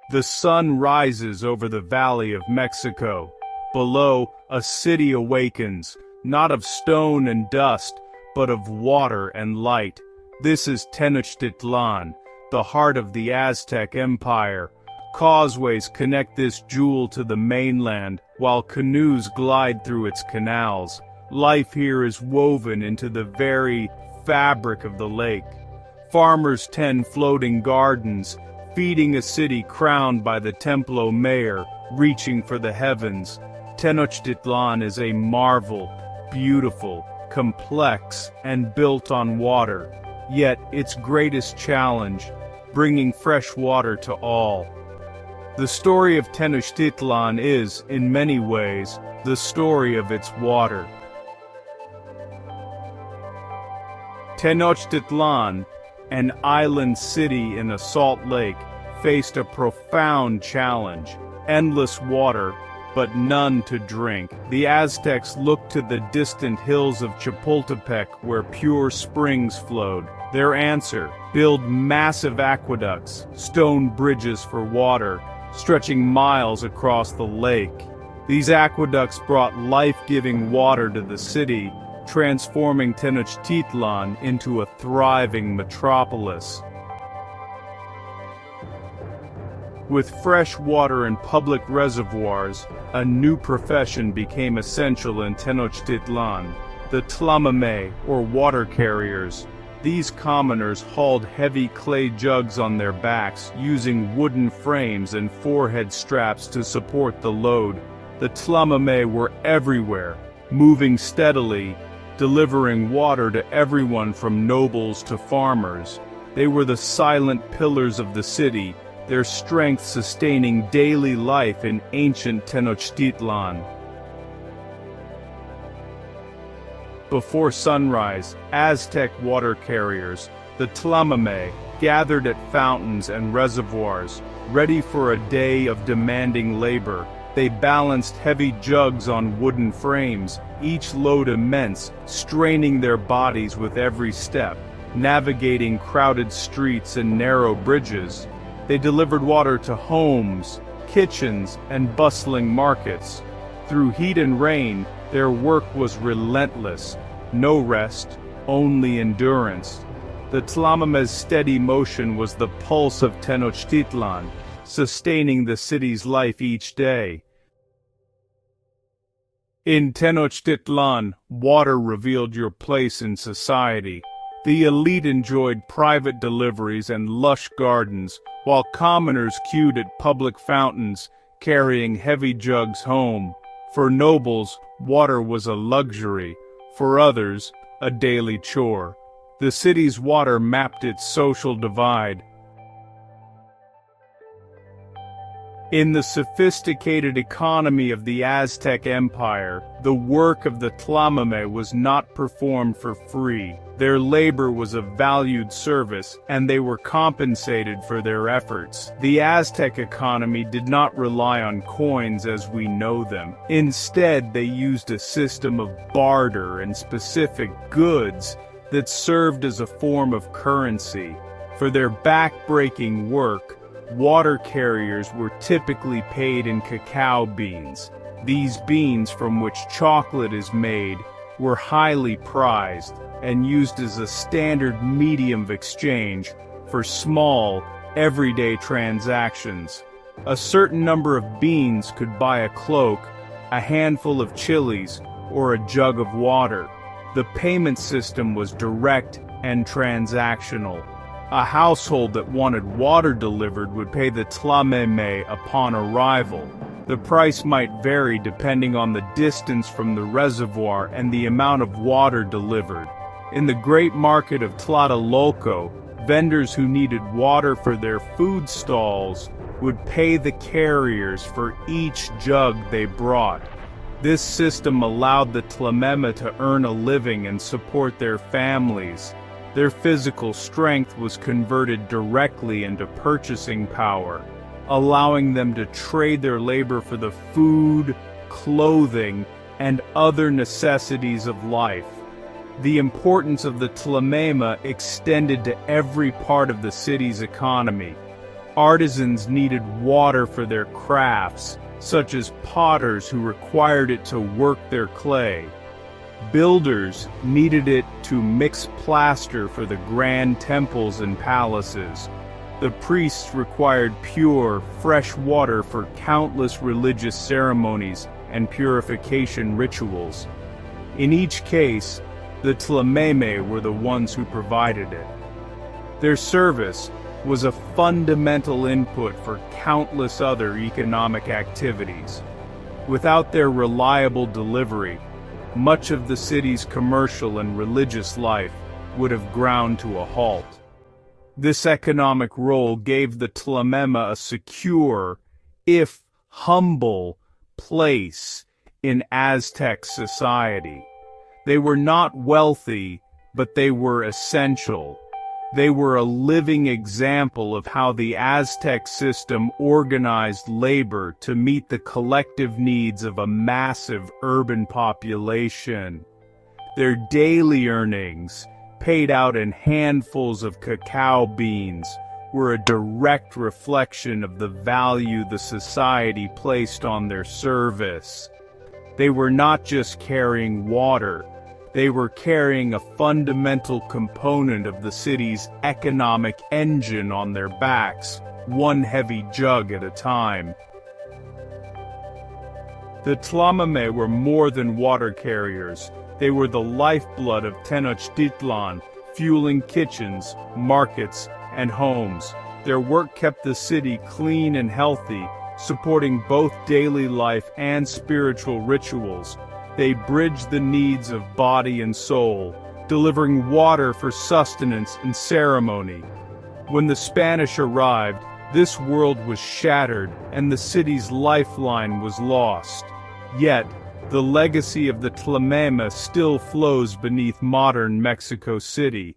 The sun rises over the Valley of Mexico. Below, a city awakens, not of stone and dust, but of water and light. This is Tenochtitlan, the heart of the Aztec Empire. Causeways connect this jewel to the mainland, while canoes glide through its canals. Life here is woven into the very fabric of the lake. Farmers tend floating gardens, feeding a city crowned by the Templo Mayor, reaching for the heavens. Tenochtitlan is a marvel, beautiful, complex, and built on water. Yet its greatest challenge, bringing fresh water to all. The story of Tenochtitlan is, in many ways, the story of its water. Tenochtitlan, an island city in a salt lake, faced a profound challenge: endless water, but none to drink. The Aztecs looked to the distant hills of Chapultepec where pure springs flowed. Their answer: build massive aqueducts, stone bridges for water, stretching miles across the lake. These aqueducts brought life-giving water to the city, transforming Tenochtitlan into a thriving metropolis. With fresh water and public reservoirs, a new profession became essential in Tenochtitlan: the tlamame, or water carriers. These commoners hauled heavy clay jugs on their backs, using wooden frames and forehead straps to support the load. The tlamame were everywhere, moving steadily, delivering water to everyone from nobles to farmers. They were the silent pillars of the city, their strength sustaining daily life in ancient Tenochtitlan. Before sunrise, Aztec water carriers, the tlamame, gathered at fountains and reservoirs, ready for a day of demanding labor. They balanced heavy jugs on wooden frames, each load immense, straining their bodies with every step, navigating crowded streets and narrow bridges. They delivered water to homes, kitchens, and bustling markets. Through heat and rain, their work was relentless. No rest, only endurance. The tlamame's steady motion was the pulse of Tenochtitlan, sustaining the city's life each day. In Tenochtitlan, water revealed your place in society. The elite enjoyed private deliveries and lush gardens, while commoners queued at public fountains, carrying heavy jugs home. For nobles, water was a luxury. For others, a daily chore. The city's water mapped its social divide. In the sophisticated economy of the Aztec Empire, the work of the tlamame was not performed for free. Their labor was a valued service, and they were compensated for their efforts. The Aztec economy did not rely on coins as we know them. Instead, they used a system of barter and specific goods that served as a form of currency. For their back-breaking work, water carriers were typically paid in cacao beans. These beans, from which chocolate is made, were highly prized and used as a standard medium of exchange for small, everyday transactions. A certain number of beans could buy a cloak, a handful of chilies, or a jug of water. The payment system was direct and transactional. A household that wanted water delivered would pay the tlamame upon arrival. The price might vary depending on the distance from the reservoir and the amount of water delivered. In the great market of Tlatelolco, vendors who needed water for their food stalls would pay the carriers for each jug they brought. This system allowed the tlamame to earn a living and support their families. Their physical strength was converted directly into purchasing power, allowing them to trade their labor for the food, clothing, and other necessities of life. The importance of the tlamame extended to every part of the city's economy. Artisans needed water for their crafts, such as potters who required it to work their clay. Builders needed it to mix plaster for the grand temples and palaces. The priests required pure, fresh water for countless religious ceremonies and purification rituals. In each case, the Tlameme were the ones who provided it. Their service was a fundamental input for countless other economic activities. Without their reliable delivery, much of the city's commercial and religious life would have ground to a halt. This economic role gave the Tlameme a secure, if humble, place in Aztec society. They were not wealthy, but they were essential. They were a living example of how the Aztec system organized labor to meet the collective needs of a massive urban population. Their daily earnings, paid out in handfuls of cacao beans, were a direct reflection of the value the society placed on their service. They were not just carrying water, they were carrying a fundamental component of the city's economic engine on their backs, one heavy jug at a time. The Tlameme were more than water carriers. They were the lifeblood of Tenochtitlan, fueling kitchens, markets, and homes. Their work kept the city clean and healthy, supporting both daily life and spiritual rituals. They bridged the needs of body and soul, delivering water for sustenance and ceremony. When the Spanish arrived, this world was shattered and the city's lifeline was lost. Yet, the legacy of the Tlameme still flows beneath modern Mexico City.